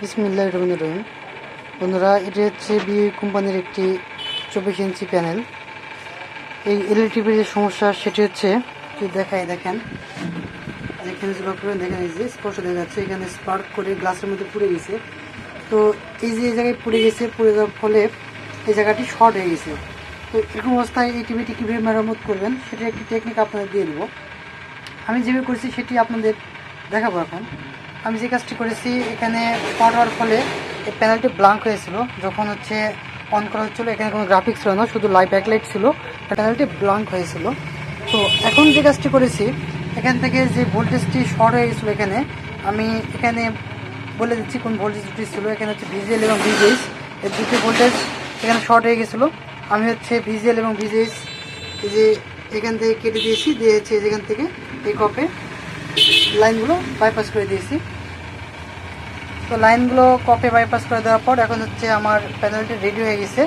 বিসমিল্লাহির রহমানির রহিম। বন্ধুরা, এটি হচ্ছে বিএ কোম্পানির একটি 24 ইঞ্চি প্যানেল। এই এলইডি টিভির যে সমস্যা সেটি হচ্ছে দেখেন যেখানে যে লক্ষ্য করেন, দেখেন এই যে স্পষ্ট দেখা যাচ্ছে এখানে স্পার্ক করে গ্লাসের মধ্যে পুড়ে গেছে। তো এই যে জায়গায় পুড়ে গেছে, পুড়ে যাওয়ার ফলে এই জায়গাটি শর্ট হয়ে গেছে। তো এরকম অবস্থায় এই টিভিটি কীভাবে মেরামত করবেন সেটা একটি টেকনিক আপনাদের দিয়ে দেবো। আমি যেভাবে করেছি সেটি আপনাদের দেখাবো। এখন আমি যে কাজটি করেছি, এখানে পাওয়ার হওয়ার ফলে এই প্যানেলটি ব্ল্যাঙ্ক হয়েছিল। যখন অন করা হচ্ছিল, এখানে কোনো গ্রাফিক্স ছিল না, শুধু লাইভ ব্যাকলাইট ছিল, প্যানেলটি ব্ল্যাঙ্ক হয়েছিল। তো এখন যে কাজটি করেছি, এখান থেকে যে ভোল্টেজটি শর্ট হয়ে গেছিলো, আমি এখানে বলে দিচ্ছি কোন ভোল্টেজ দুটি ছিল। এখানে হচ্ছে ভিজিএল এবং ভিজিএস, এই দুটি ভোল্টেজ এখানে শর্ট হয়ে গেছিলো। আমি ভিজিএল এবং ভিজিএস এই যে এখান থেকে কেটে দিয়েছি যেখান থেকে এই কপে লাইনগুলো বাইপাস করে দিয়েছি। তো লাইনগুলো কপে বাইপাস করে দেওয়ার পর এখন আমার প্যানেলটি রেডি হয়ে গেছে।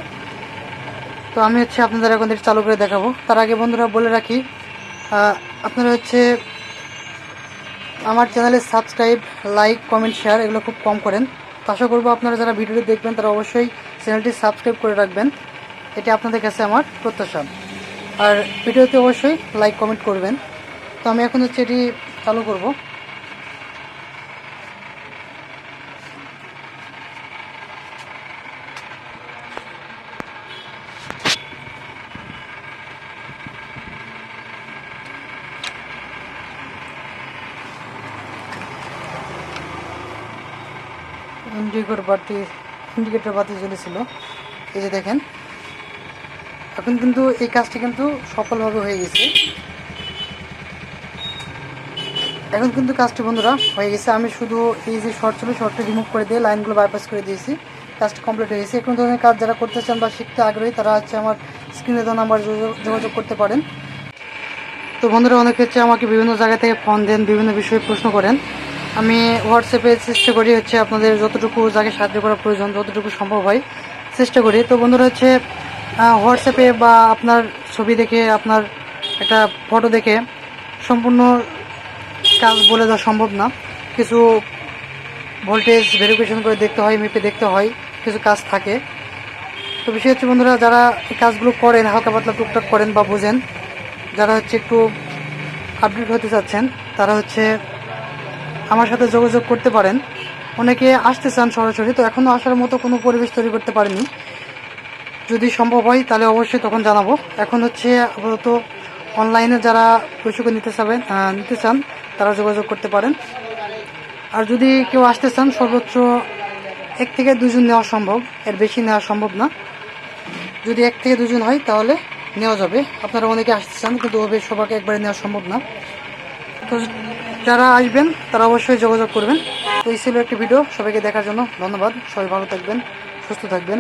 তো আমি আপনাদের এখন এটি চালু করে দেখাবো। তার আগে বন্ধুরা বলে রাখি, আপনারা আমার চ্যানেলে সাবস্ক্রাইব, লাইক, কমেন্ট, শেয়ার এগুলো খুব কম করেন। তো আশা করবো আপনারা যারা ভিডিওটি দেখবেন তারা অবশ্যই চ্যানেলটি সাবস্ক্রাইব করে রাখবেন, এটি আপনাদের কাছে আমার প্রত্যাশা। আর ভিডিওতে অবশ্যই লাইক, কমেন্ট করবেন। তো আমি এখন এটি চালু করব। ইন্ডিকেটর বাতি জ্বলেছিল, এই যে দেখেন। এখন কিন্তু এই কাজটি কিন্তু সফলভাবে হয়ে গেছে। এখন কিন্তু কাজটি বন্ধুরা হয়ে গেছে। আমি শুধু এই যে শর্ট ছিল, শর্টটি রিমুভ করে দিয়ে লাইনগুলো বাইপাস করে দিয়েছি। কাজটি কমপ্লিট হয়ে গেছে। এখন ধরনের কাজ যারা করতে চান বা শিখতে আগ্রহী, তারা আমার স্ক্রিনে দেওয়া নাম্বার যোগাযোগ করতে পারেন। তো বন্ধুরা, অনেকে আমাকে বিভিন্ন জায়গা থেকে ফোন দেন, বিভিন্ন বিষয়ে প্রশ্ন করেন। আমি হোয়াটসঅ্যাপে চেষ্টা করি আপনাদের যতটুকু জায়গায় সাহায্য করা প্রয়োজন, যতটুকু সম্ভব হয় চেষ্টা করি। তো বন্ধুরা, হোয়াটসঅ্যাপে বা আপনার ছবি দেখে, আপনার একটা ফটো দেখে সম্পূর্ণ কাজ বলে দেওয়া সম্ভব না। কিছু ভোল্টেজ ভেরিফিকেশন করে দেখতে হয়, মেপে দেখতে হয়, কিছু কাজ থাকে। তো বিষয় বন্ধুরা, যারা এই কাজগুলো করেন, হালকা পাতলা টুকটাক করেন বা বোঝেন, যারা একটু আপডেট হতে চাচ্ছেন, তারা আমার সাথে যোগাযোগ করতে পারেন। অনেকে আসতে চান সরাসরি, তো এখনও আসার মতো কোনো পরিবেশ তৈরি করতে পারেনি। যদি সম্ভব হয় তাহলে অবশ্যই তখন জানাবো। এখন আপাতত অনলাইনে যারা প্রশিক্ষণ নিতে চান তারা যোগাযোগ করতে পারেন। আর যদি কেউ আসতে চান, সর্বোচ্চ 1 থেকে 2 জন নেওয়া সম্ভব, এর বেশি নেওয়া সম্ভব না। যদি 1 থেকে 2 জন হয় তাহলে নেওয়া যাবে। আপনারা অনেকে আসতে চান, কিন্তু সবাইকে একবারে নেওয়া সম্ভব না। তো যারা আসবেন তারা অবশ্যই যোগাযোগ করবেন। তো এই ছিল একটি ভিডিও। সবাইকে দেখার জন্য ধন্যবাদ। সবাই ভালো থাকবেন, সুস্থ থাকবেন।